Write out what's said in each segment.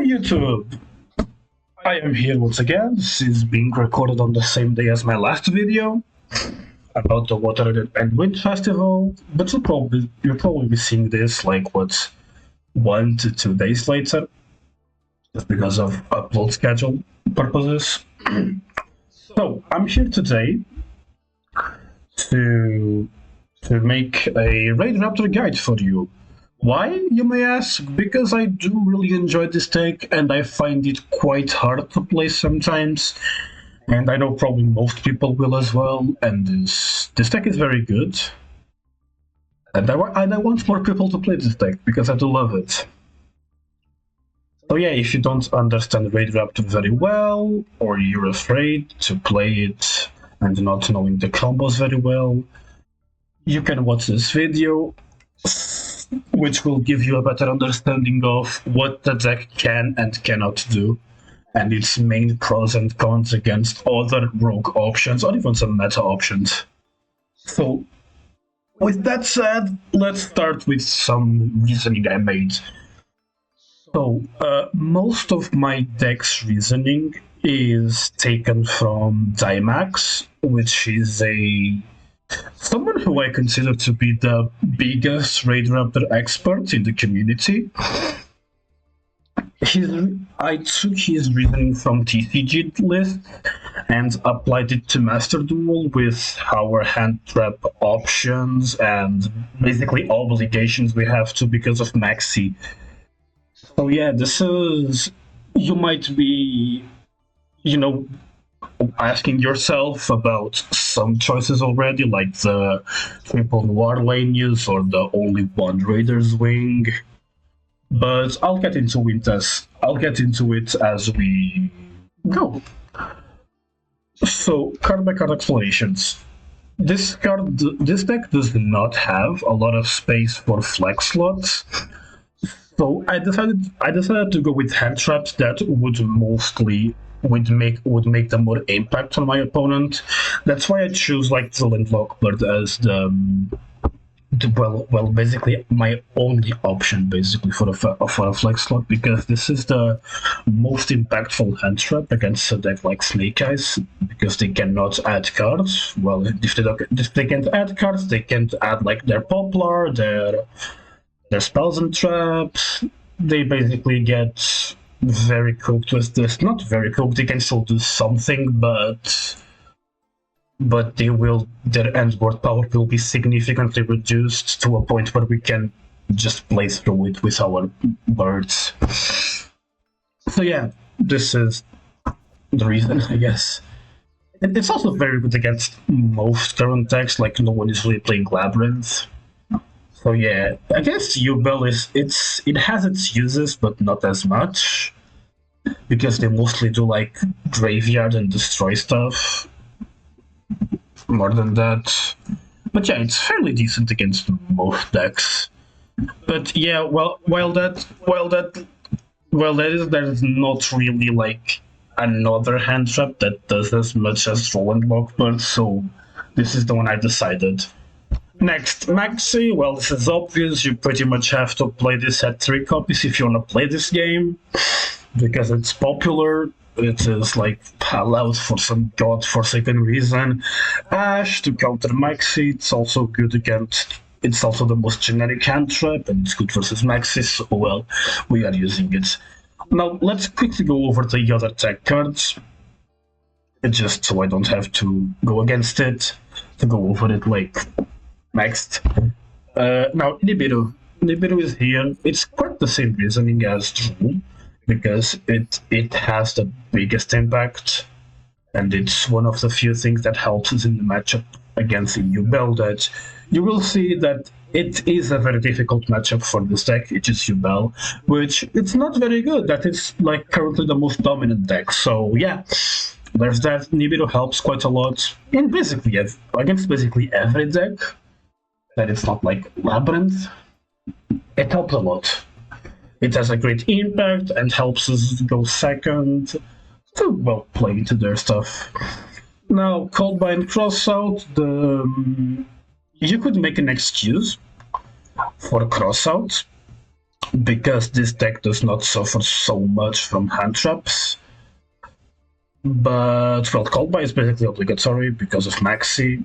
YouTube, I am here once again. This is being recorded on the same day as my last video about the Water and Wind Festival, but you'll probably be seeing this like 1 to 2 days later, just because of upload schedule purposes. So I'm here today to make a Raidraptor guide for you. Why, you may ask? Because I do really enjoy this deck, and I find it quite hard to play sometimes. And I know probably most people will as well, and this deck is very good. And I want more people to play this deck, because I do love it. So yeah, if you don't understand Raidraptor very well, or you're afraid to play it and not knowing the combos very well, you can watch this video, which will give you a better understanding of what the deck can and cannot do, and its main pros and cons against other rogue options, or even some meta options. So, with that said, let's start with some reasoning I made. So, most of my deck's reasoning is taken from Dymax, which is someone who I consider to be the biggest Raidraptor expert in the community. I took his reasoning from TCG lists and applied it to Master Duel with our hand trap options and basically obligations we have to because of Maxi. So yeah, you might be, asking yourself about some choices already, like the triple noir lane use or the only one Raider's Wing. But I'll get into it as we go. So, card by card explanations. This deck does not have a lot of space for flex slots. So I decided to go with hand traps that would make the more impact on my opponent. That's why I choose like the Landlockbird as basically my only option basically for a flex slot, because this is the most impactful hand trap against a deck like Snake Eyes, because they cannot add cards. Well, if they can't add cards, they can't add like their Poplar, their spells and traps. They basically get very cooked with this. Not very cooked, they can still do something, but their end board power will be significantly reduced to a point where we can just play through it with our birds. So yeah, this is the reason, I guess. It's also very good against most current decks, like no one is really playing Labyrinth. So yeah, I guess Duel it has its uses, but not as much, because they mostly do like graveyard and destroy stuff more than that. But yeah, it's fairly decent against most decks. But yeah, there is not really like another hand trap that does as much as Roland Lockbird, so this is the one I decided. Next, Maxi. Well, this is obvious. You pretty much have to play this at 3 copies if you want to play this game, because it's popular. It is like allowed for some godforsaken reason. Ash to counter Maxi. It's also good against. It's also the most generic hand trap, and it's good versus Maxi. So well, we are using it. Now let's quickly go over the other tech cards, just so I don't have to go against it. To go over it like next. Now Nibiru is here. It's quite the same reasoning as Duel, because it has the biggest impact, and it's one of the few things that helps us in the matchup against Duel. That you will see that it is a very difficult matchup for this deck. It is Duel, which it's not very good. That is like currently the most dominant deck. So yeah, there's that. Nibiru helps quite a lot in against basically every deck that it's not like Labyrinth. It helps a lot. It has a great impact and helps us go second to, play into their stuff. Now, Coldbind Crossout, you could make an excuse for Crossout, because this deck does not suffer so much from hand traps. But, well, Cold Buy is basically obligatory because of Maxi.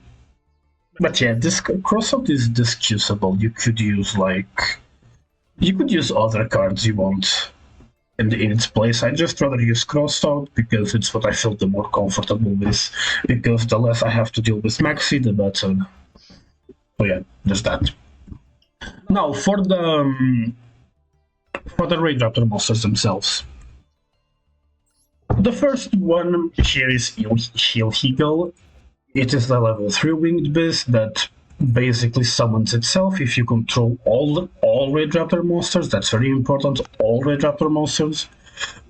But yeah, this crossout is discussable. You could use other cards you want in its place. I just rather use crossout because it's what I feel the more comfortable with. Because the less I have to deal with Maxi, the better. So yeah, just that. Now for the Raidraptor monsters themselves. The first one here is Heel Eagle. It is the level 3 winged beast that basically summons itself if you control all Raidraptor monsters. That's very important, all Raidraptor monsters.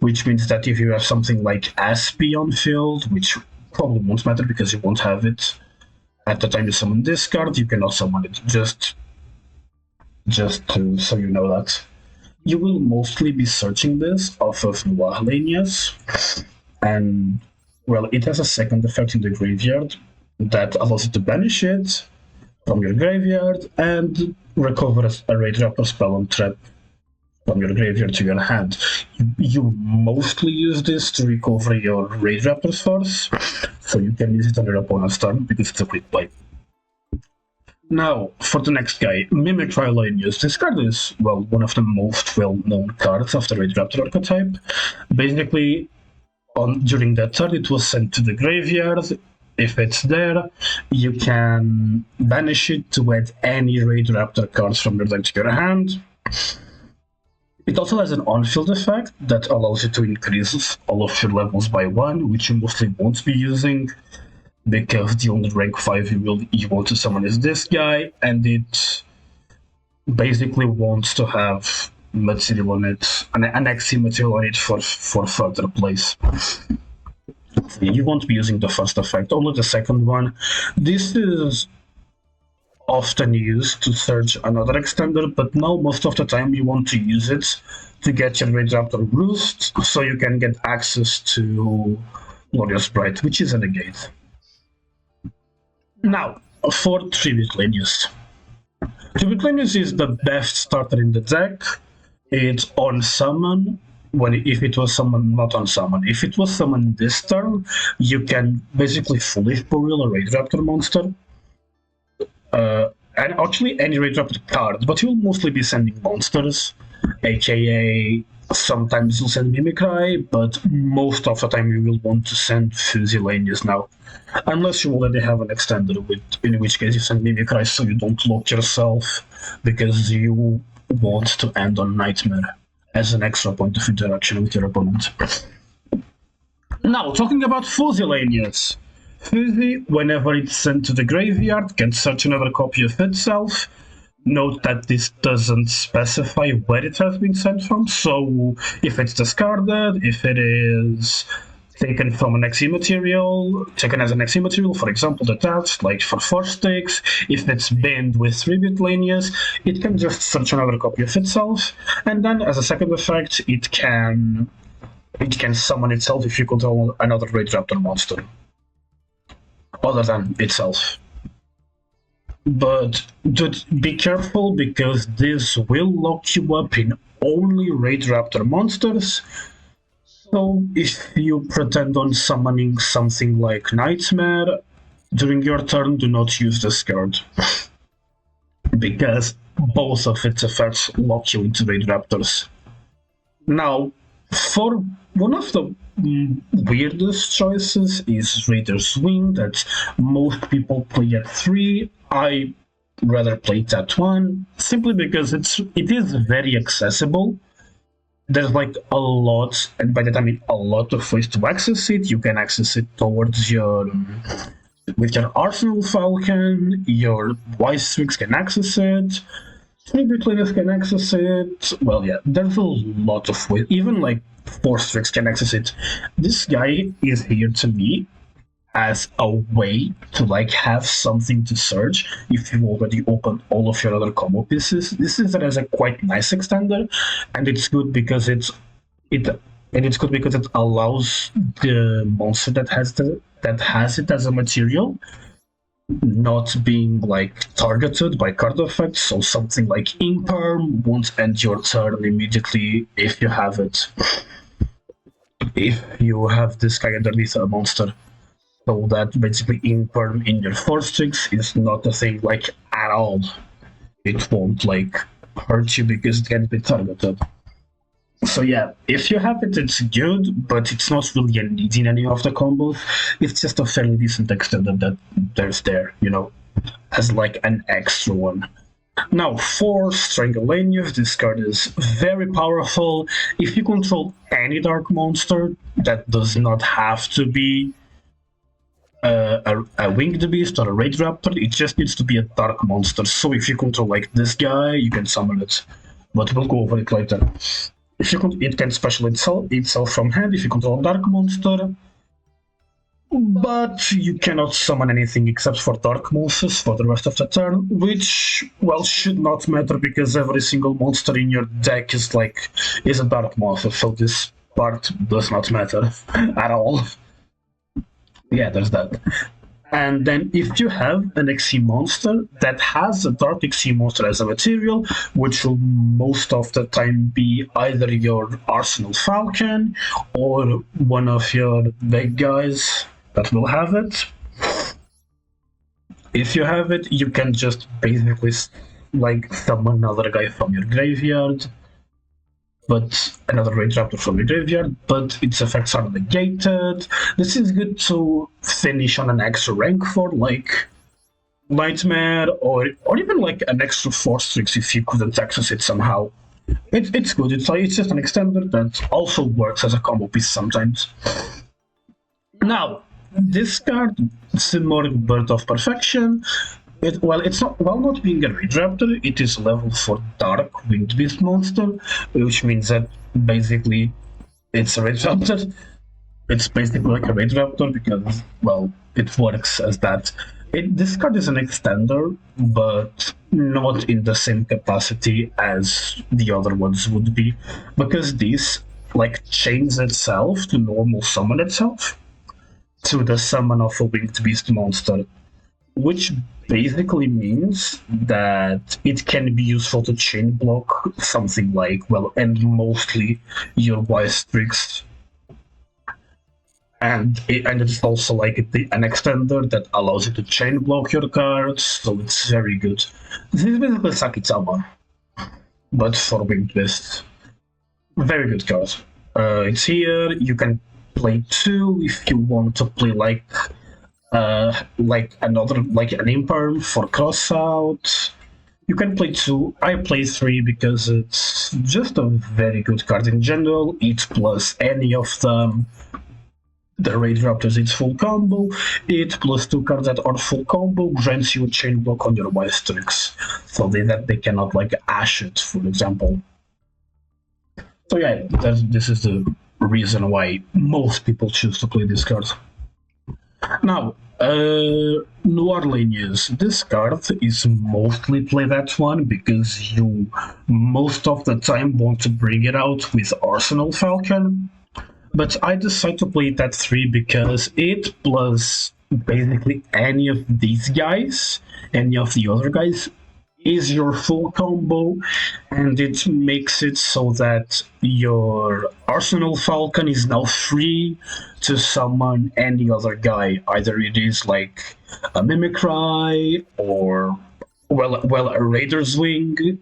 Which means that if you have something like Aspie on field, which probably won't matter because you won't have it at the time you summon this card, you cannot summon it. Just to, so you know that. You will mostly be searching this off of Noir Lanias, and well, it has a second effect in the graveyard that allows you to banish it from your graveyard and recover a Raidraptor spell on trap from your graveyard to your hand. You mostly use this to recover your Raidraptor's force, so you can use it on your opponent's turn because it's a quick play. Now, for the next guy, Mimicry Lanius. This card is, well, one of the most well-known cards of the Raidraptor archetype. Basically, during that turn, it was sent to the graveyard. If it's there, you can banish it to add any Raidraptor cards from your deck to your hand. It also has an on-field effect that allows you to increase all of your levels by 1, which you mostly won't be using, because the only rank 5 you want to summon is this guy, and it basically wants to have material on it, an XC material on it for further plays. You won't be using the first effect, only the second one. This is often used to search another extender, but now most of the time you want to use it to get your Raidraptor boost, so you can get access to Glorious Bright, which is a negate. Now, for Tribute Lanius. Tribute Lanius is the best starter in the deck. It's on summon, if it was summoned, not on summon. If it was summoned this turn, you can basically Foolish Burial a Raidraptor monster. And actually any Raidraptor card, but you'll mostly be sending monsters, aka sometimes you'll send Mimicry, but most of the time you will want to send Fusilanius now. Unless you already have an extender, in which case you send Mimicry so you don't lock yourself, because you want to end on Nightmare as an extra point of interaction with your opponent. Now, talking about Fusilanius. Fuzi, whenever it's sent to the graveyard, can search another copy of itself. Note that this doesn't specify where it has been sent from, so if it's discarded, if it is taken from an XE material, taken as an XE material, for example, detached, like for 4 sticks, if it's binned with Tribute Lanius, it can just search another copy of itself, and then as a second effect, it can summon itself if you control another Raidraptor monster, other than itself. But be careful, because this will lock you up in only Raidraptor monsters. So if you pretend on summoning something like Nightmare during your turn, do not use this card, because both of its effects lock you into Raidraptors. Now, for one of the weirdest choices is Raider's Wing, that most people play at 3. I rather play it at 1, simply because it is very accessible. There's like a lot, and by the time I mean a lot of ways to access it. You can access it towards with your Arsenal Falcon, your Wise Strix can access it, Tribute Lanius can access it. Well, yeah, there's a lot of ways. Even like Force Strix can access it. This guy is here to me as a way to like have something to search if you already opened all of your other combo pieces. This is a quite nice extender, and it's good because it allows the monster that has it as a material not being like targeted by card effects, so something like Imperm won't end your turn immediately if you have it. If you have this guy underneath a monster. So that basically Imperm in your force tricks is not a thing like at all. It won't like hurt you because it can't be targeted. So yeah, if you have it, it's good, but it's not really a need in any of the combos. It's just a fairly decent extender that there's there, as like an extra one. Now, for Strangleanius, this card is very powerful. If you control any dark monster, that does not have to be a winged beast or a Raidraptor, it just needs to be a dark monster. So if you control like this guy, you can summon it. But we'll go over it later. If you it can special itself from hand if you control a dark monster. But you cannot summon anything except for dark monsters for the rest of the turn, which, well, should not matter because every single monster in your deck is a dark monster, so this part does not matter at all. Yeah, there's that. And then if you have an XC monster that has a dark XC monster as a material, which will most of the time be either your Arsenal Falcon or one of your big guys that will have it. If you have it, you can just basically summon another guy from your graveyard, but another Raidraptor from your graveyard, but its effects are negated. This is good to finish on an extra rank for, like Nightmare, or even like an extra Force Tricks if you couldn't access it somehow. It's good. It's just an extender that also works as a combo piece sometimes. Now, this card, Symbolic Bird of Perfection, it's not being a Raidraptor, it is level for Dark Winged Beast monster, which means that basically it's a Raidraptor. It's basically like a Raidraptor because, well, it works as that. This card is an extender, but not in the same capacity as the other ones would be, because this chains itself to normal summon itself to the summon of a winged beast monster, which basically means that it can be useful to chain block something and mostly your Wise Tricks. And it's also an extender that allows you to chain block your cards, so it's very good. This is basically Sakitama, but for winged beasts. Very good card. It's here. You can play 2 if you want to play another an Imperm for cross out. You can play 2. I play 3 because it's just a very good card in general. It plus any of them. The Raidraptors, it's full combo. It plus 2 cards that are full combo grants you a chain block on your Wise Tricks, so that they cannot Ash it, for example. So yeah, this is the reason why most people choose to play this card. Now, New Orleans. This card is mostly played at 1 because you most of the time want to bring it out with Arsenal Falcon. But I decided to play it at 3 because it plus basically any of these guys, any of the other guys, is your full combo, and it makes it so that your Arsenal Falcon is now free to summon any other guy. Either it is a Mimicry or a Raider's Wing,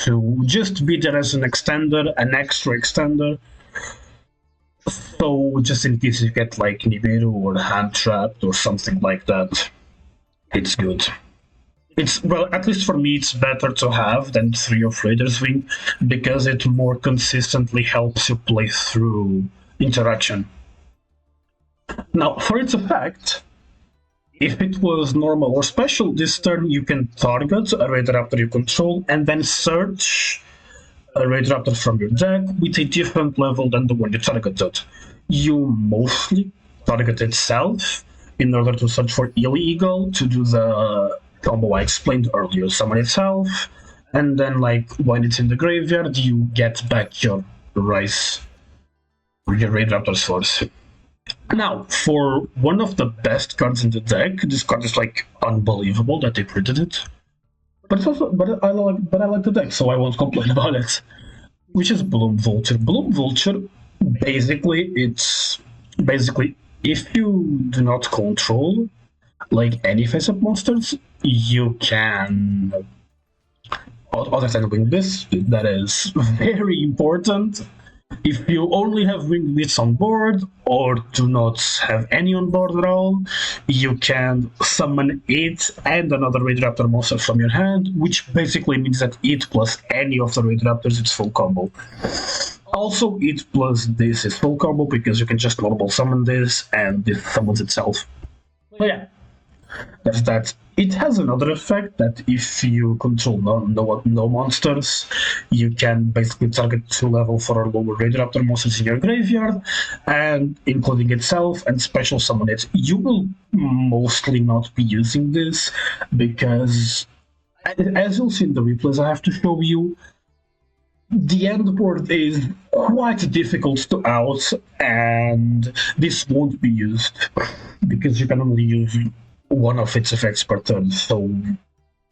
to just be there as an extender, an extra extender. So just in case you get Nibiru or Hand Trapped or something like that, it's good. At least for me, it's better to have than 3 of Raider's Wing because it more consistently helps you play through interaction. Now, for its effect, if it was normal or special this turn, you can target a Raidraptor you control and then search a Raidraptor from your deck with a different level than the one you targeted. You mostly target itself in order to search for Illegal to do the combo I explained earlier, summon itself, and then when it's in the graveyard, you get back your Rice or your Raidraptor's Force. Now, for one of the best cards in the deck, this card is like unbelievable that they printed it. But it's also, but I like the deck, so I won't complain about it. Which is Bloom Vulture. Bloom Vulture, basically if you do not control like any face-up monsters, you can. Other than wing this, that is very important. If you only have winged bits on board, or do not have any on board at all, you can summon it and another Raidraptor monster from your hand, which basically means that it plus any of the Raidraptors is full combo. Also, it plus this is full combo because you can just normal summon this and this summons itself. So yeah, that's that. It has another effect that if you control no monsters, you can basically target 2 level for a lower Raidraptor monsters in your graveyard, and including itself, and special summon it. You will mostly not be using this because, as you'll see in the replays I have to show you, the end board is quite difficult to out, and this won't be used because you can only use one of its effects per turn, so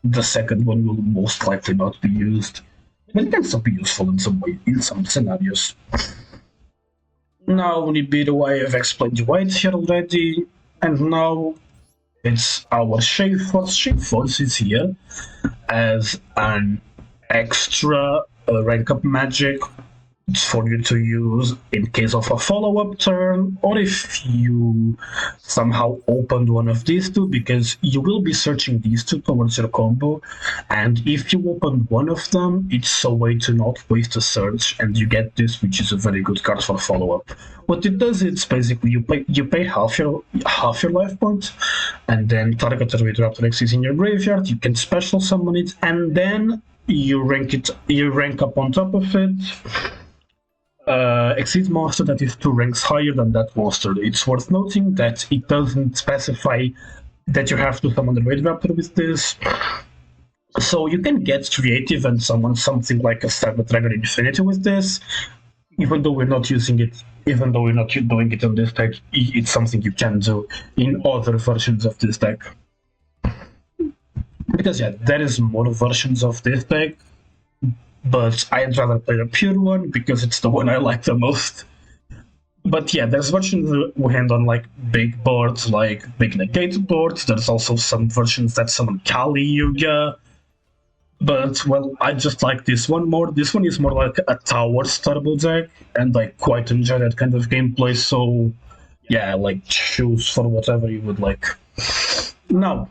the second one will most likely not be used. But it can still be useful in some way, in some scenarios. Now, I have explained why it's here already, and now it's our Shape Force. Shape Force is here as an extra rank up magic for you to use in case of a follow-up turn, or if you somehow opened one of these two, because you will be searching these two towards your combo, and if you opened one of them, it's a way to not waste a search, and you get this, which is a very good card for follow-up. What it does is basically you pay half your life point, and then target a Raidraptor X is in your graveyard, you can special summon it, and then you rank up on top of it. Exceed monster that is 2 ranks higher than that monster. It's worth noting that it doesn't specify that you have to summon the Raidraptor with this. So you can get creative and summon something like a Cyber Dragon Infinity with this. Even though we're not using it, even though we're not doing it on this deck, it's something you can do in other versions of this deck. Because yeah, there is more versions of this deck, but I'd rather play the pure one because it's the one I like the most. But yeah, there's versions we hand on like big boards, like big negate boards. There's also some versions that summon Kali Yuga. But well, I just like this one more. This one is more like a Towers turbo deck, and I quite enjoy that kind of gameplay. So yeah, like choose for whatever you would like. Now,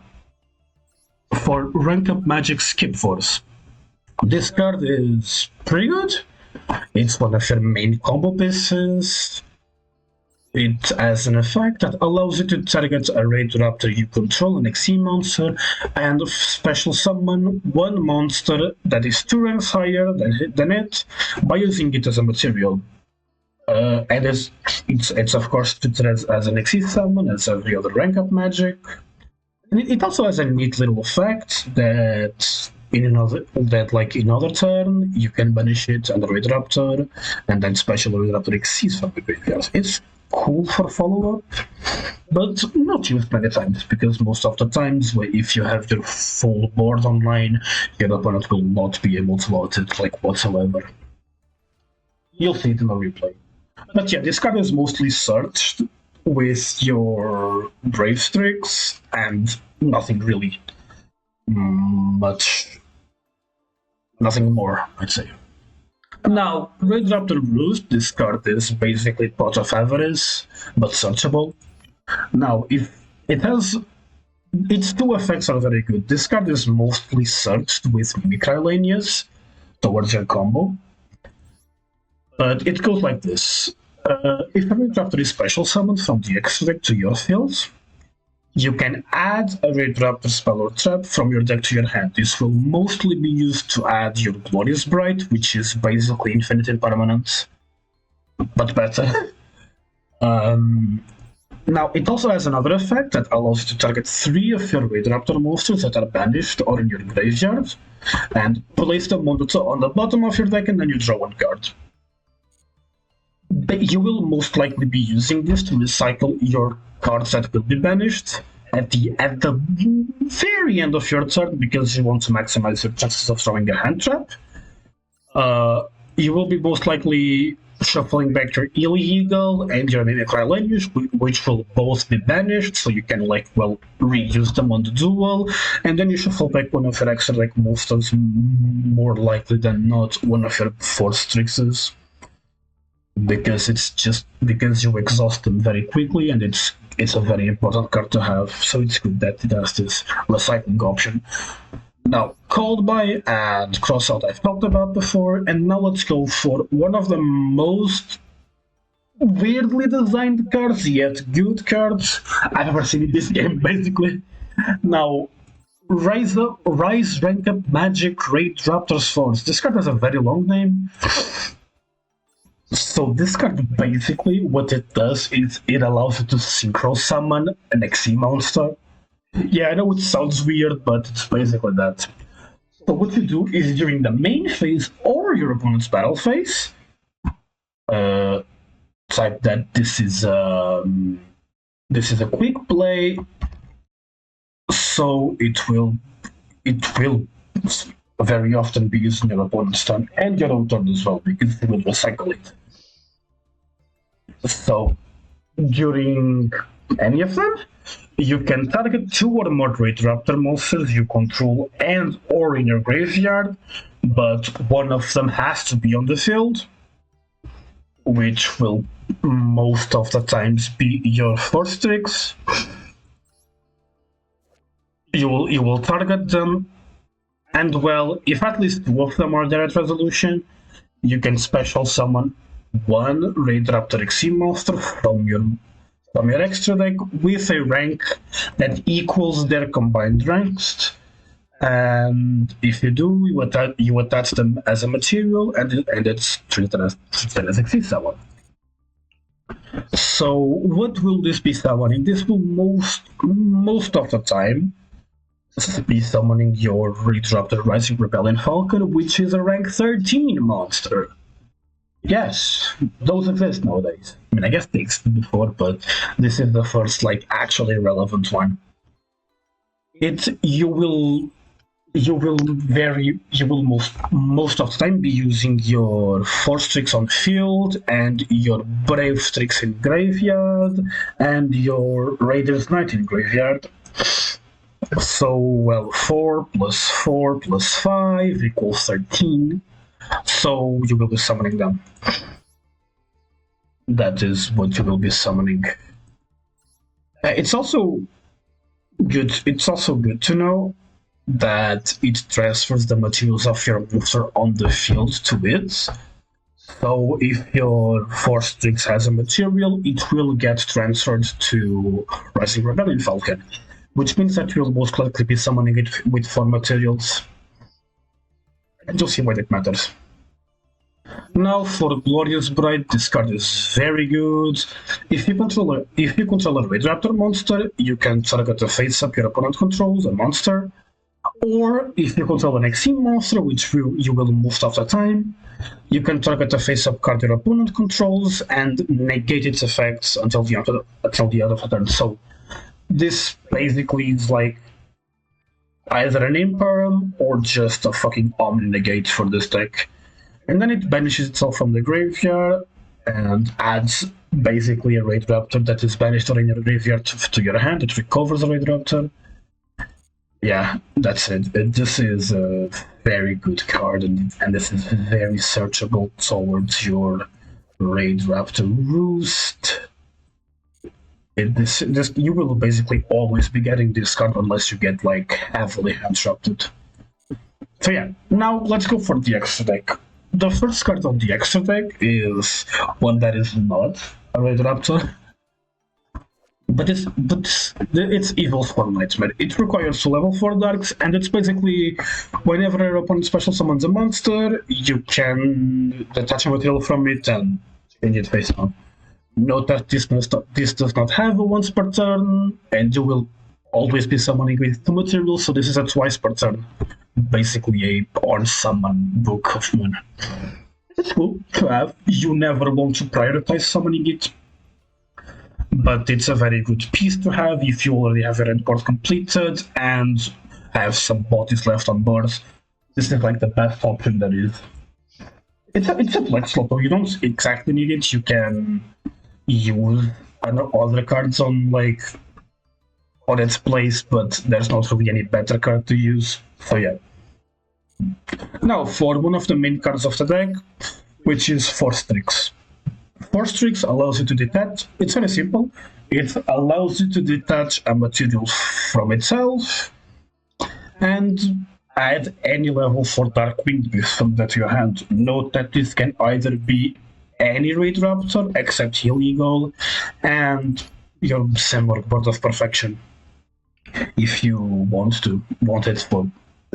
for rank up magic Skip Force. This card is pretty good. It's one of your main combo pieces. It has an effect that allows you to target a Raidraptor you control, an XE monster, and special summon one monster that is 2 ranks higher than it by using it as a material. And it's of course treated as an XE summon, as every other rank up magic. And it also has a neat little effect that in another turn you can banish it under Raidraptor, and then special Raidraptor exceeds from the graveyard. It's cool for follow-up, but not used many times, because most of the times if you have your full board online, your opponent will not be able to load it like whatsoever. You'll see it in the replay. But yeah, this card is mostly searched with your Brave Strix and nothing really nothing more, I'd say. Now, Raidraptor Roost, this card is basically Pot of Avarice, but searchable. Now, if it has... its 2 effects are very good. This card is mostly searched with Micrylanias towards your combo. But it goes like this. If a Raidraptor is special summoned from the extract to your field, you can add a Raidraptor spell or trap from your deck to your hand. This will mostly be used to add your Glorious Bright, which is basically infinite impermanence, but better. Now, it also has another effect that allows you to target 3 of your Raidraptor monsters that are banished or in your graveyard, and place them on the bottom of your deck, and then you draw 1 card. you will most likely be using this to recycle your cards that will be banished at the very end of your turn because you want to maximize your chances of throwing a hand trap. You will be most likely shuffling back your illegal and your mimicry language, which will both be banished, so you can reuse them on the duel, and then you shuffle back one of your extra monsters, more likely than not one of your force trickses, because you exhaust them very quickly, and it's a very important card to have, so it's good that it has this recycling option. Now, Called By and Crossout I've talked about before, and now let's go for one of the most weirdly designed cards, yet good cards I've ever seen in this game, basically. Now, Rise Rank Up Magic Raidraptor's Force. This card has a very long name. So this card, basically, what it does is it allows you to synchro summon an XE monster. Yeah, I know it sounds weird, but it's basically that. So what you do is during the main phase or your opponent's battle phase, type that this is a quick play, so it will very often be used in your opponent's turn and your own turn as well, because it will recycle it. So during any of them, you can target 2 or more Raidraptor monsters you control and or in your graveyard, but one of them has to be on the field, which will most of the times be your Force Tricks. You will target them, and if at least 2 of them are there at resolution, you can special summon one Raidraptor XE monster from your extra deck with a rank that equals their combined ranks, and if you do, you attach them as a material, and it's treated as XE summon. So what will this be summoning? This will most of the time be summoning your Raidraptor Rising Rebellion Falcon, which is a rank 13 monster. Yes, those exist nowadays. I mean, I guess they existed before, but this is the first actually relevant one. You will most of the time be using your Force Tricks on field and your Brave Tricks in graveyard and your Raider's Knight in graveyard. So 4 plus 4 plus 5 equals 13. So you will be summoning them. That is what you will be summoning. It's also good to know that it transfers the materials of your monster on the field to it. So if your Force Tricks has a material, it will get transferred to Rising Rebellion Falcon, which means that you'll most likely be summoning it with 4 materials. And you'll see why that matters. Now for Glorious Bride, this card is very good. If you control a Raidraptor monster, you can target a face-up your opponent controls, a monster. Or if you control an XE monster, which you will most of the time, you can target a face-up card your opponent controls and negate its effects until the end of the turn. So this basically is either an imperm or just a fucking Omni negate for this deck. And then it banishes itself from the graveyard and adds basically a Raidraptor that is banished or in your graveyard to your hand. It recovers a Raidraptor. Yeah, that's it. This is a very good card, and this is very searchable towards your Raidraptor Roost. You will basically always be getting this card unless you get heavily hand-trapped. So yeah, now let's go for the extra deck. The first card of the extra deck is one that is not a Raidraptor, but it's Evil's for Nightmare. It requires 2 level 4 darks, and it's basically whenever your opponent special summons a monster, you can detach a material from it and change it face down. Note that this does not have a once per turn, and you will always be summoning with 2 materials, so this is a twice per turn. Basically a on summon Book of Moon. It's cool to have. You never want to prioritize summoning it, but it's a very good piece to have if you already have your end board completed and have some bodies left on board. This is like the best option there is. It's a flex slot though. You don't exactly need it. You can use other cards on its place, but there's not really any better card to use. So yeah. Now for one of the main cards of the deck, which is Force Tricks. Force Tricks allows you to detach. It's very simple. It allows you to detach a material from itself and add any level 4 Dark Wind Beast from that to your hand. Note that this can either be any Raidraptor except Heal Eagle and your Semorg Board of Perfection. If you want it for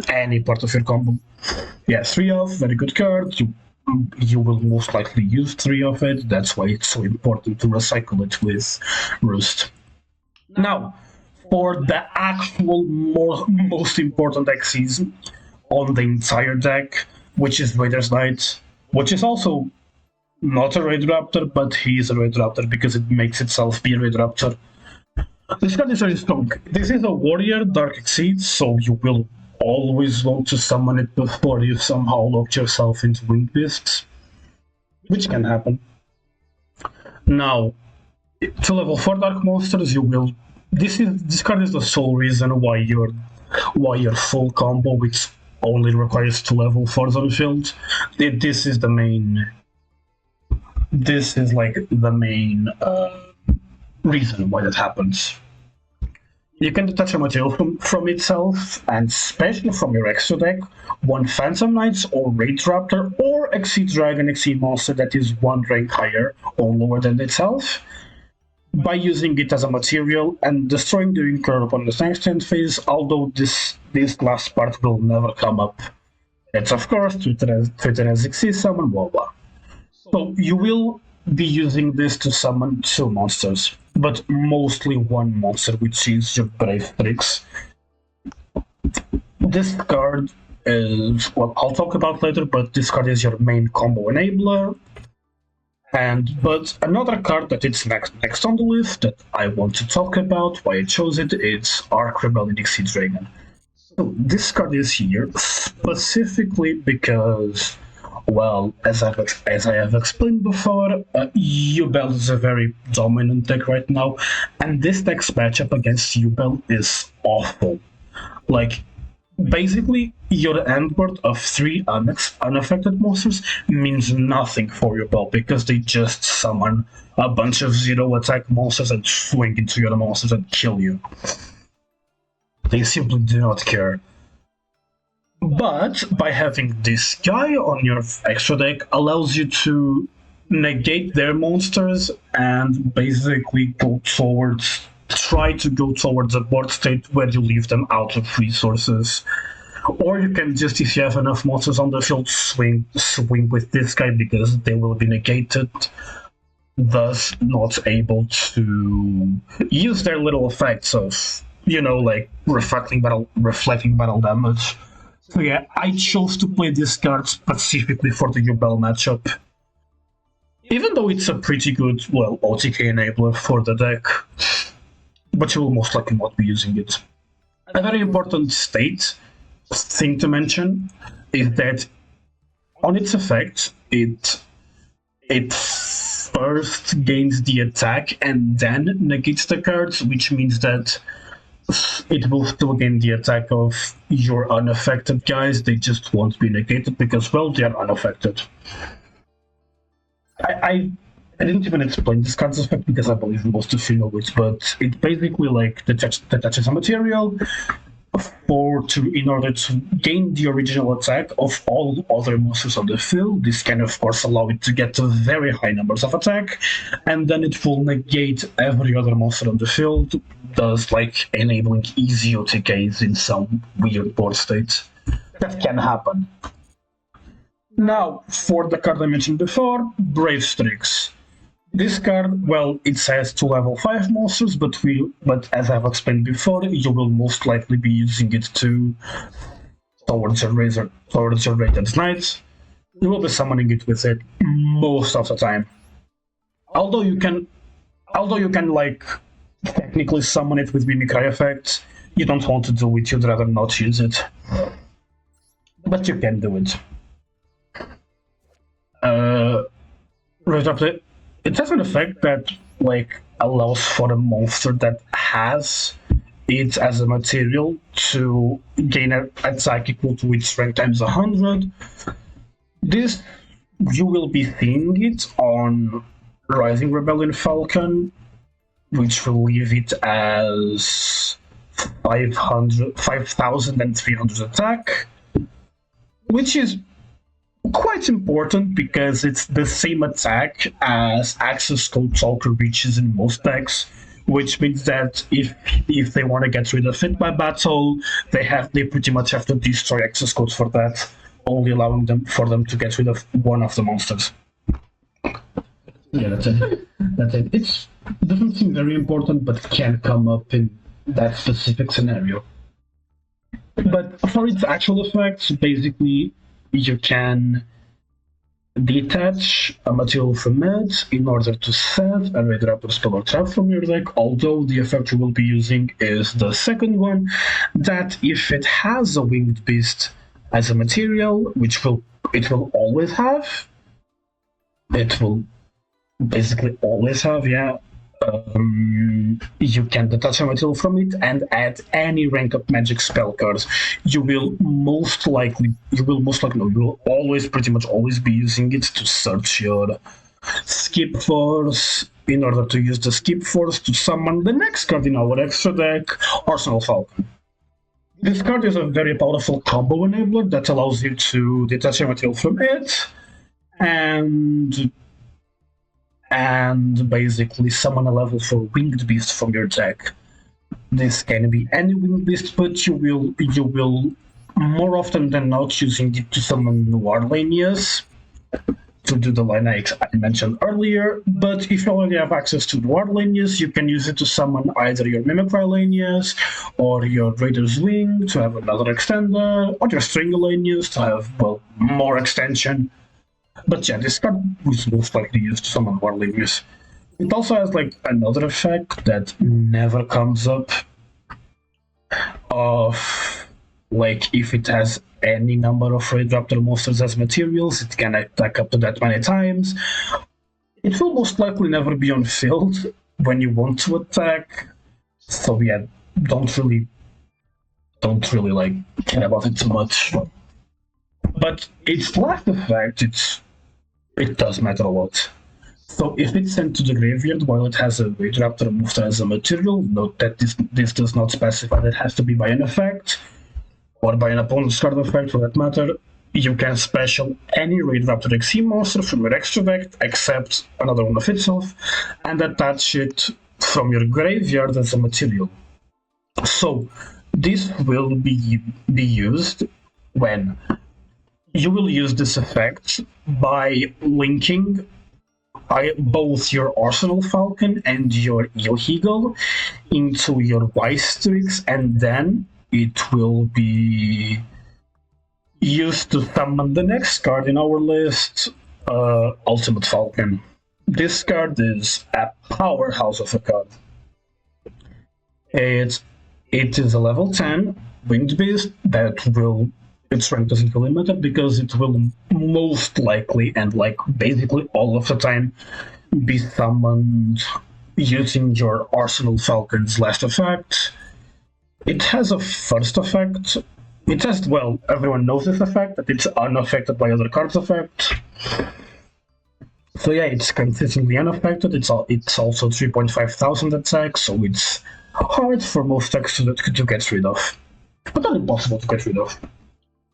any part of your combo. Yeah, 3 of, very good card. You will most likely use 3 of it. That's why it's so important to recycle it with Roost. Now, for the actual most important Xyz on the entire deck, which is Raider's Knight, which is also not a Raidraptor, but he is a Raidraptor because it makes itself be a Raidraptor. This card is very strong. This is a warrior Dark Exceed, so you will always want to summon it before you somehow lock yourself into Wind Beasts, which can happen. Now, to level 4 Dark Monsters, you will. This card is the sole reason why your full combo, which only requires 2 level 4s on field. This is the main. This is like the main reason why that happens. You can detach a material from itself, and especially from your extra deck, one Phantom Knights or Raidraptor or Exceed Dragon Exceed monster that is 1 rank higher or lower than itself, by using it as a material and destroying during turn upon the next end phase, although this last part will never come up. It's of course Twitter has Exceed Summon, blah blah. So you will be using this to summon 2 monsters, but mostly 1 monster, which is your Brave Tricks. This card is, well, I'll talk about later, but this card is your main combo enabler. But another card that it's next on the list that I want to talk about, why I chose it, is Arc Rebellion Exceed Dragon. So this card is here specifically because, well, as I have explained before, Ubel is a very dominant deck right now, and this deck's matchup against Ubel is awful. Like, basically, your end board of 3 unaffected monsters means nothing for Ubel because they just summon a bunch of 0 attack monsters and swing into your monsters and kill you. They simply do not care. But by having this guy on your extra deck allows you to negate their monsters and basically try to go towards a board state where you leave them out of resources. Or you can just, if you have enough monsters on the field, swing with this guy because they will be negated, thus not able to use their little effects of, like reflecting battle damage. So yeah, I chose to play this card specifically for the Ubel matchup. Even though it's a pretty good, well, OTK enabler for the deck, but you will most likely not be using it. A very important thing to mention is that on its effect, it first gains the attack and then negates the cards, which means that it will still gain the attack of your unaffected guys, they just won't be negated because, well, they are unaffected. I didn't even explain this card's effect because I believe most of you know it, but it basically detaches a material in order to gain the original attack of all other monsters on the field. This can of course allow it to get to very high numbers of attack, and then it will negate every other monster on the field, thus enabling easy OTKs in some weird board states. That can happen. Now, for the card I mentioned before, Brave Strix. This card, well, it says 2 level 5 monsters, but as I've explained before, you will most likely be using it towards your Raider's Knights. you will be summoning it with it most of the time. Although you can, like technically summon it with mimicry effects, you don't want to do it. You'd rather not use it, but you can do it. Raidraptor, it has an effect that like allows for a monster that has it as a material to gain an attack equal to its strength times 100. This, you will be seeing it on Rising Rebellion Falcon, which will leave it as 5,300 attack, which is quite important because it's the same attack as Access Code Talker reaches in most decks, which means that if they want to get rid of it by battle, they pretty much have to destroy access codes for that, only allowing them to get rid of one of the monsters. Yeah, that's it. It doesn't seem very important, but can come up in that specific scenario. But for its actual effects, basically, you can detach a material from it in order to set a Raidraptor spell or trap from your deck, although the effect you will be using is the second one, that if it has a winged beast as a material, which it will always have, it will basically always have, yeah. You can detach a material from it and add any rank up magic spell cards. You will always pretty much always be using it to search your skip force in order to use the skip force to summon the next card in our extra deck, Arsenal Falcon. This card is a very powerful combo enabler that allows you to detach a material from it and basically summon a level 4 winged beast from your deck. This can be any winged beast, but you will more often than not using it to summon Warlanias to do the line I mentioned earlier. But if you already have access to the Warlanias, you can use it to summon either your Mimicry Lanias or your Raider's Wing to have another extender, or your String Lanias to have, well, more extension. But yeah, this card was most likely used to summon Warlanias. It also has like another effect that never comes up of like if it has any number of Raidraptor monsters as materials, it can attack up to that many times. It will most likely never be on field when you want to attack. So yeah, don't really like care about it too much. But its last effect, it does matter a lot. So if it's sent to the graveyard while it has a Raidraptor monster as a material, note that this does not specify that it has to be by an effect, or by an opponent's card effect for that matter. You can special any Raidraptor XC monster from your extra deck, except another one of itself, and attach it from your graveyard as a material. So this will be used when you will use this effect by linking both your Arsenal Falcon and your Eel-Eagle into your Wystrix, and then it will be used to summon the next card in our list, Ultimate Falcon. This card is a powerhouse of a card. It is a level 10 winged beast that will, its rank doesn't really matter because it will most likely and like basically all of the time be summoned using your Arsenal Falcon's last effect. It has a first effect. It has, well, everyone knows this effect, that it's unaffected by other cards' effect. So yeah, it's consistently unaffected. It's also 3,500 attack, so it's hard for most decks to get rid of. But not impossible to get rid of.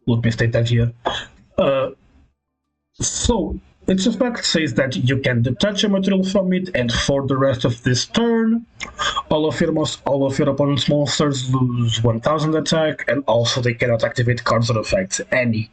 Let me state that here. So, its effect says that you can detach a material from it, and for the rest of this turn, all of your opponent's monsters lose 1,000 attack, and also they cannot activate cards or effects, any.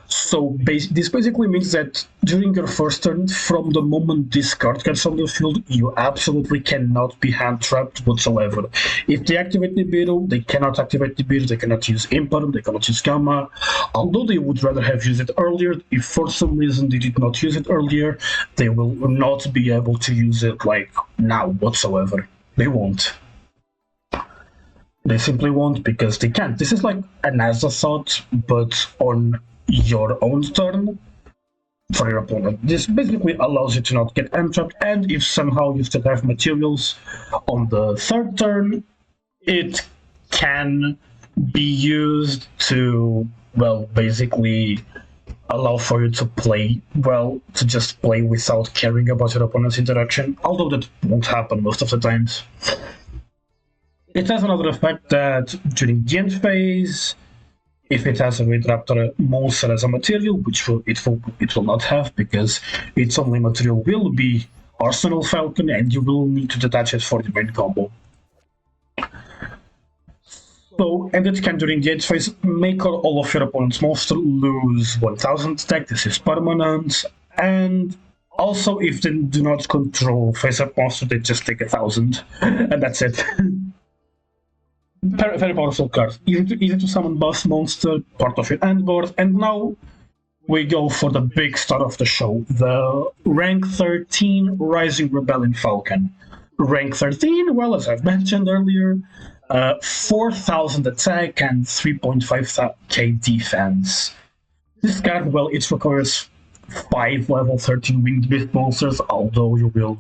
So this basically means that during your first turn, from the moment this card gets on the field, you absolutely cannot be hand trapped whatsoever. If they activate Nibiru, they cannot activate Nibiru, they cannot use Imperm, they cannot use Gamma. Although they would rather have used it earlier, if for some reason they did not use it earlier, they will not be able to use it like now whatsoever. They won't. They simply won't because they can't. This is like an afterthought, but on your own turn for your opponent. This basically allows you to not get entrapped, and if somehow you still have materials on the third turn, it can be used to, well, basically allow for you to play, well, to just play without caring about your opponent's interaction, although that won't happen most of the times. It has another effect that during the end phase, if it has a Raidraptor monster as a material, which it will not have because its only material will be Arsenal Falcon, and you will need to detach it for the main combo. So, and it can during the end phase make all of your opponent's monsters lose 1000 attack. This is permanent, and also if they do not control face-up monster, they just take 1000, and that's it. Very, very powerful card. Easy to summon boss monster, part of your end board, and now we go for the big star of the show, the rank 13 Rising Rebellion Falcon. Rank 13, well, as I've mentioned earlier, 4000 attack and 3.5k defense. This card, well, it requires 5 level 13 winged beast monsters, although you will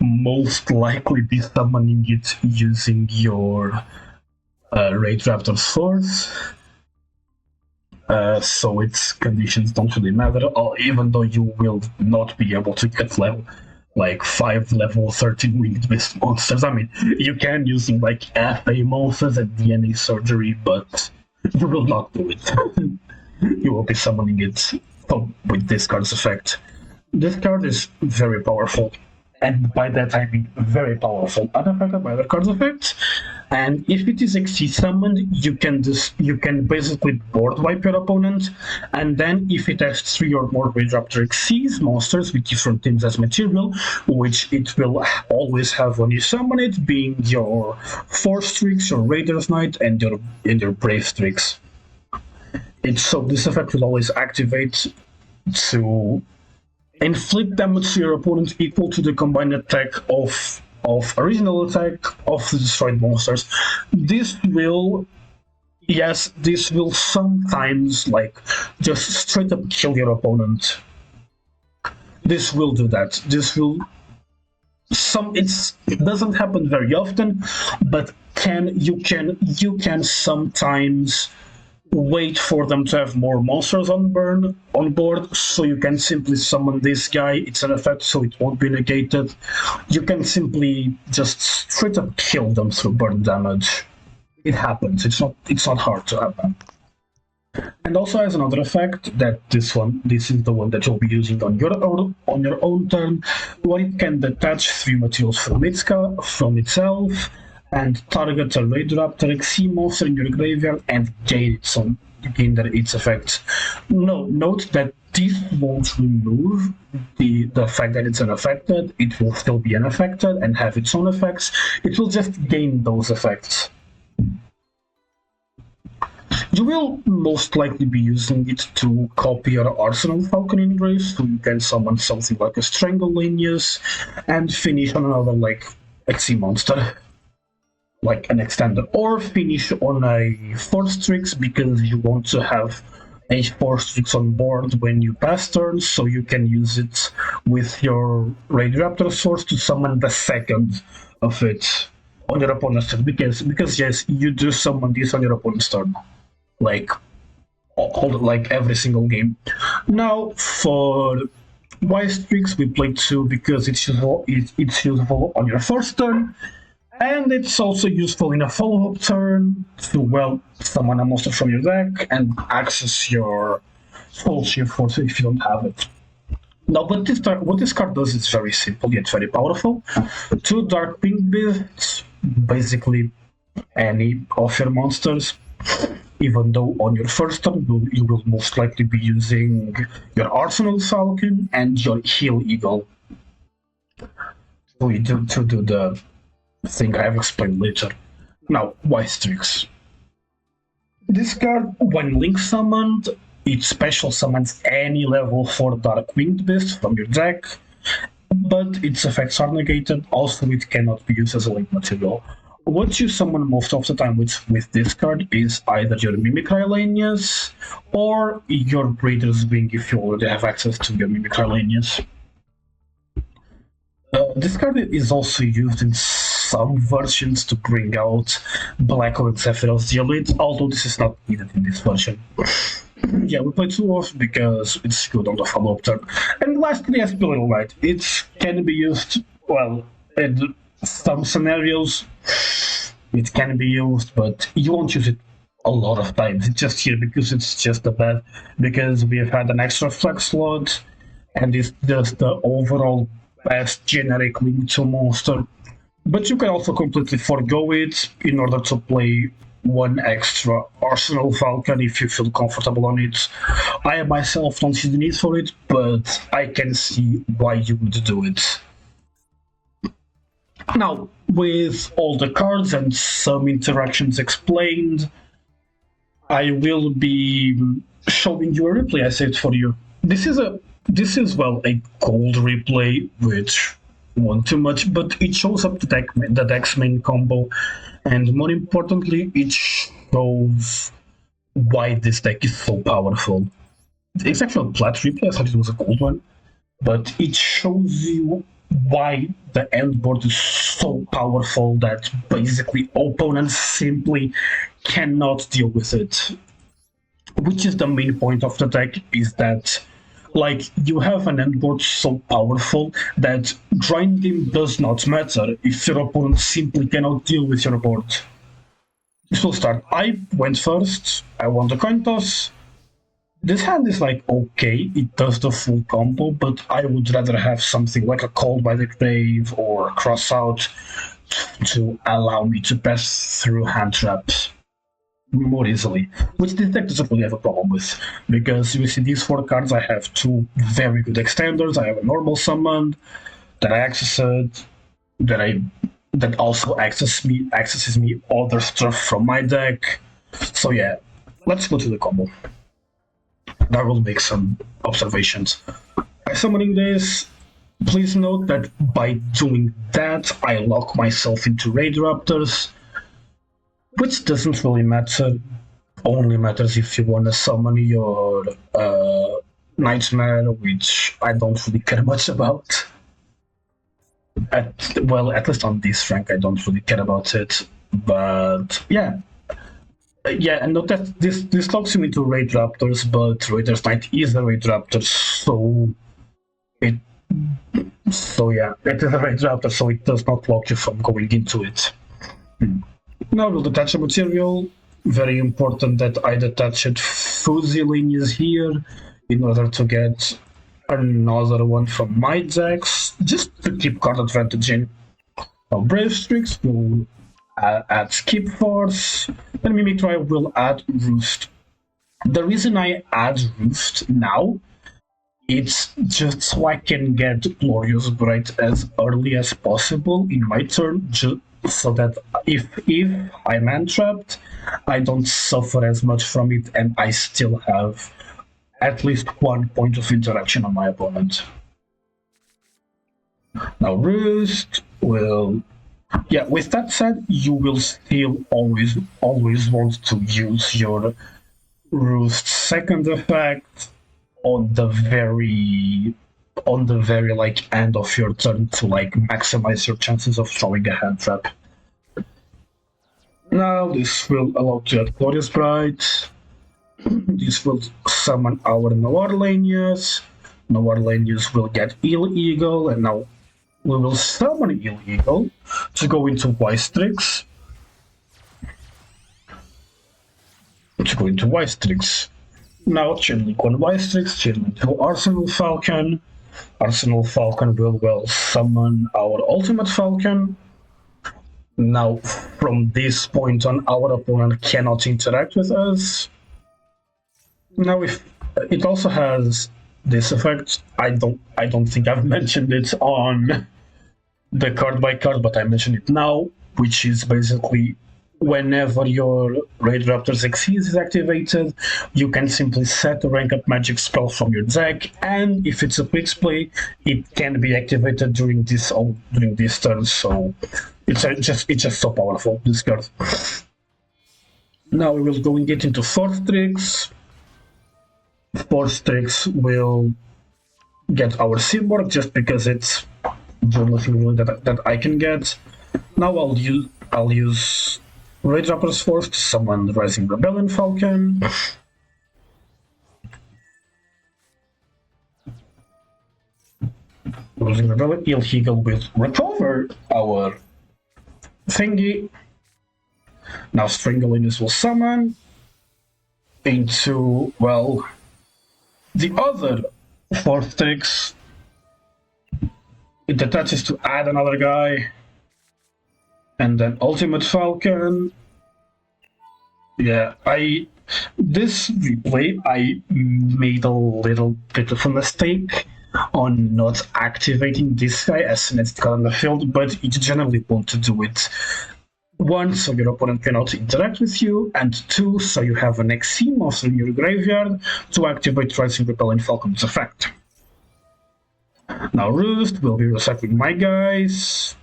most likely be summoning it using your Raidraptor source. So its conditions don't really matter, even though you will not be able to get like 5 level 13 winged beast monsters. I mean, you can using like FA monsters and DNA surgery, but you will not do it. You will be summoning it with this card's effect. This card is very powerful. And by that I mean very powerful, unaffected by the card's effects. And if it is XC summoned, you can basically board wipe your opponent. And then if it has 3 or more Raidraptor XCs monsters with different teams as material, which it will always have when you summon it, being your Force Strix, your Raider's Knight, and your Brave Strix. So this effect will always activate to inflict damage to your opponent equal to the combined attack of original attack of the destroyed monsters. This will sometimes like just straight up kill your opponent. This will do that. It doesn't happen very often, but you can sometimes wait for them to have more monsters on board, so you can simply summon this guy. It's an effect, so it won't be negated. You can simply just straight up kill them through burn damage. It happens. It's not hard to happen. And also has another effect that this is the one that you'll be using on your own turn, where it can detach 3 materials from itself and target a Raidraptor XC monster in your graveyard and gain its effects. Note that this won't remove the fact that it's unaffected. It will still be unaffected and have its own effects. It will just gain those effects. You will most likely be using it to copy your Arsenal Falcon Engrave, so you can summon something like a Strangleanius and finish on another like XC monster, like an extender, or finish on a Force Strix because you want to have a Force Strix on board when you pass turns, so you can use it with your Raidraptor source to summon the second of it on your opponent's turn, because yes, you do summon this on your opponent's turn, like every single game. Now for Wise Strix, we play 2 because it's useful on your first turn. And it's also useful in a follow-up turn to, well, summon a monster from your deck and access your Soul Shield Force if you don't have it. Now, what this card does is very simple yet very powerful. 2 Dark Pink Beasts, basically any of your monsters. even though on your first turn you will most likely be using your Arsenal Falcon and your Heal Eagle to do the thing I have explained later. Now, Wise Tricks. This card, when Link summoned, it special summons any level 4 Dark Winged Beast from your deck, but its effects are negated, also it cannot be used as a Link material. What you summon most of the time with this card is either your Mimic Rylanius or your Raider's Wing if you already have access to your Mimic Rylanius. This card is also used in some versions to bring out Black Orc Sephiroth the Elite, although this is not needed in this version. Yeah, we play 2 off because it's good on the follow-up turn. And lastly, SP Little Knight. It can be used, well, in some scenarios, it can be used, but you won't use it a lot of times. It's just here because it's just a bad, because we have had an extra flex slot, and it's just the overall best generic Link 2 monster. But you can also completely forgo it in order to play one extra Arsenal Falcon if you feel comfortable on it. I myself don't see the need for it, but I can see why you would do it. Now, with all the cards and some interactions explained, I will be showing you a replay I saved for you. This is a gold replay, which won't too much, but it shows up the deck's main combo, and more importantly, it shows why this deck is so powerful. It's actually a plat replay, I thought it was a gold one, but it shows you why the end board is so powerful that basically opponents simply cannot deal with it. Which is the main point of the deck, is that like you have an end board so powerful that grinding does not matter if your opponent simply cannot deal with your board. This will start. I went first, I won the coin toss. This hand is like okay, it does the full combo, but I would rather have something like a Call by the Grave or Cross Out to allow me to pass through hand traps more easily, which this deck doesn't really have a problem with, because you see these 4 cards, I have 2 very good extenders. I have a normal summon that I accessed, that also accesses me other stuff from my deck. So yeah, let's go to the combo. I will make some observations. By summoning this, please note that by doing that, I lock myself into Raidraptors, which doesn't really matter. Only matters if you want to summon your Nightmare, which I don't really care much about. At least on this rank, I don't really care about it. But yeah, and note that this locks you into Raidraptors, but Raider's Knight is a Raidraptor, so yeah, it is a Raidraptor, so it does not lock you from going into it. Now we'll detach a material. Very important that I detach it Fuzilinius here in order to get another one from my decks, just to keep card advantage in. Now Brave Strix will add Skip Force, and Mimic Tribe will add Roost. The reason I add Roost now, it's just so I can get Glorious Bright as early as possible in my turn, so that if I'm hand-trapped, I don't suffer as much from it and I still have at least 1 point of interaction on my opponent. Now Roost will... Yeah, with that said, you will still always want to use your Roost second effect on the very like end of your turn to like maximize your chances of throwing a hand trap. Now this will allow to add Glorious Bright. This will summon our Noarlanius. Noarlanius will get Ill Eagle, and now we will summon Ill Eagle to go into Wise Tricks. Now channeling one Wise Tricks, channeling to Arsenal Falcon. Arsenal Falcon will summon our Ultimate Falcon. Now, from this point on, our opponent cannot interact with us. Now, if it also has this effect, I don't think I've mentioned it on the card by card, but I mention it now, which is basically whenever your Raidraptor's Exceed is activated, you can simply set a rank up magic spell from your deck, and if it's a quick play, it can be activated during this turn. So it's just so powerful, this card. Now we will go and get into Force Tricks. Force Tricks will get our Seaboard just because it's the only thing really that I can get. Now I'll use Raidraptor's Force to summon the Rising Rebellion Falcon. Rising Rebellion, Ilhegel will recover our thingy. Now Stringolinus will summon into, well, the other Force Tricks. It attaches to add another guy. And then Ultimate Falcon. Yeah, this replay, I made a little bit of a mistake on not activating this guy as soon as it got on the field, but you generally want to do it. 1, so your opponent cannot interact with you, and 2, so you have an XC monster in your graveyard to activate Rising Rebellion Falcon's effect. Now Roost will be recycling my guys.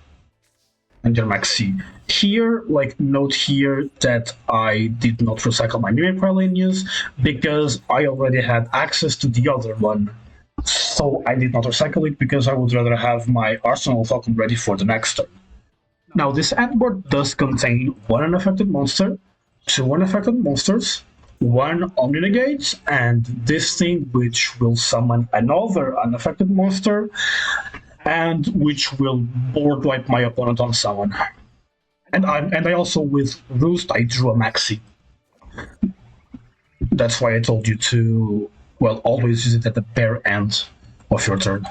And your maxi. Here, note here that I did not recycle my Mimic Prilanius because I already had access to the other one. So I did not recycle it because I would rather have my Arsenal Falcon ready for the next turn. Now this board does contain 1 unaffected monster, 2 unaffected monsters, 1 Omni-Negate, and this thing which will summon another unaffected monster, and which will board wipe my opponent on summon. And I also, with Roost, I drew a maxi. That's why I told you to, well, always use it at the bare end of your turn.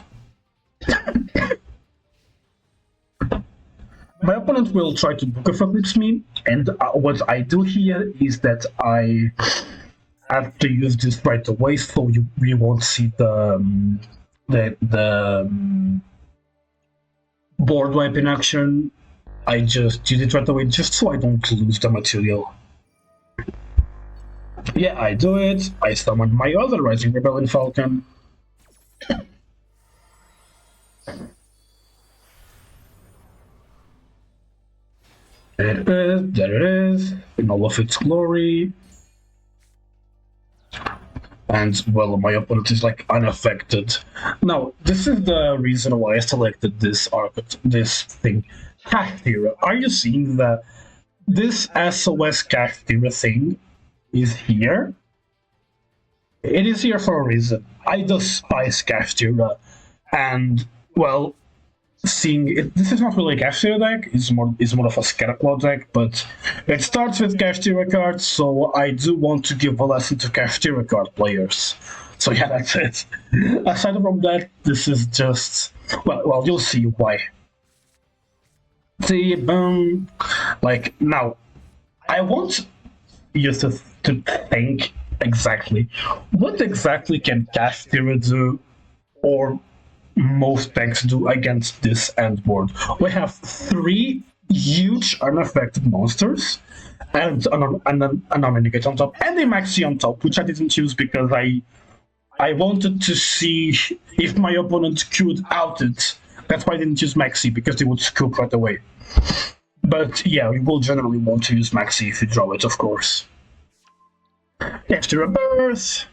My opponent will try to book Eclipse me, and what I do here is that I have to use this right away, so we won't see the board wipe in action. I just did it right away just so I don't lose the material. Yeah, I do it. I summon my other Rising Rebellion Falcon. There it is, in all of its glory. And, well, my opponent is, unaffected. Now, this is the reason why I selected this thing. Kashtira. Are you seeing that this SOS Kashtira thing is here? It is here for a reason. I despise Kashtira, and, well, seeing it, this is not really a Kashtira deck, it's more of a Scarecrow deck, but it starts with Kashtira cards, so I do want to give a lesson to Kashtira card players. So yeah, that's it. Aside from that, this is just, well, you'll see why. See, boom. Now, I want you to think exactly, what exactly can Kashtira do, or most decks do against this end board. We have 3 huge unaffected monsters, and an Omni-Negate on top, and a Maxi on top, which I didn't use because I wanted to see if my opponent could out it. That's why I didn't use Maxi, because they would scoop right away. But yeah, you will generally want to use Maxi if you draw it, of course. Extra Birth,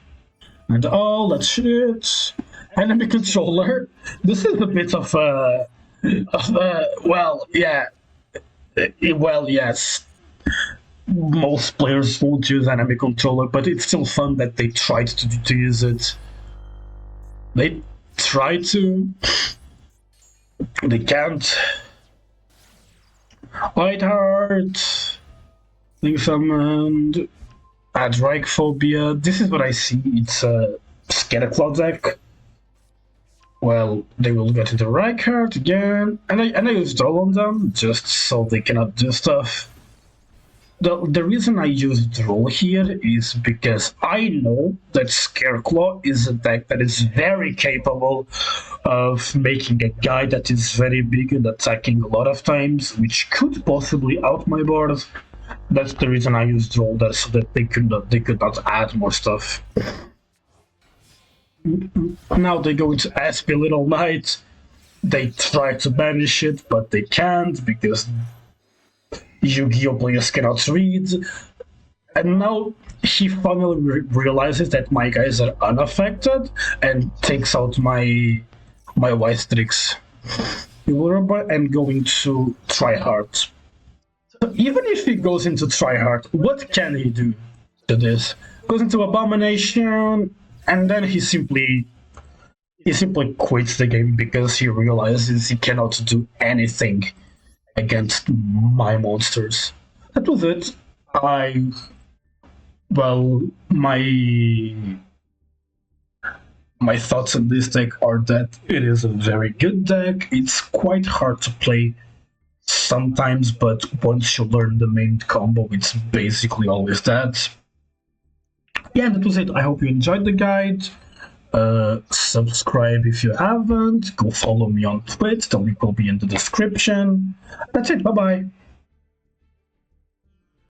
and all that shit. Enemy controller. This is a bit of well, yeah. Well, yes. Most players won't use enemy controller, but it's still fun that they tried to use it. They try to. They can't. Whiteheart. Thing summoned. Adrake Phobia. This is what I see. It's a Scarecrow deck. well, they will get into right card again, and I use Duel on them just so they cannot do stuff. The reason I use Duel here is because I know that Scareclaw is a deck that is very capable of making a guy that is very big and attacking a lot of times, which could possibly out my board. That's the reason I used Duel there, so that they could not add more stuff. Now they go into SP Little Knight. They try to banish it, but they can't because Yu-Gi-Oh! Players cannot read. And now he finally realizes that my guys are unaffected and takes out my White Tricks. And going to try hard. So even if he goes into try hard, what can he do to this? Goes into Abomination, and then he simply quits the game because he realizes he cannot do anything against my monsters. That was it. My thoughts on this deck are that it is a very good deck. It's quite hard to play sometimes, but once you learn the main combo, it's basically always that. Yeah, that was it. I hope you enjoyed the guide. Subscribe if you haven't. Go follow me on Twitch. The link will be in the description. That's it. Bye bye.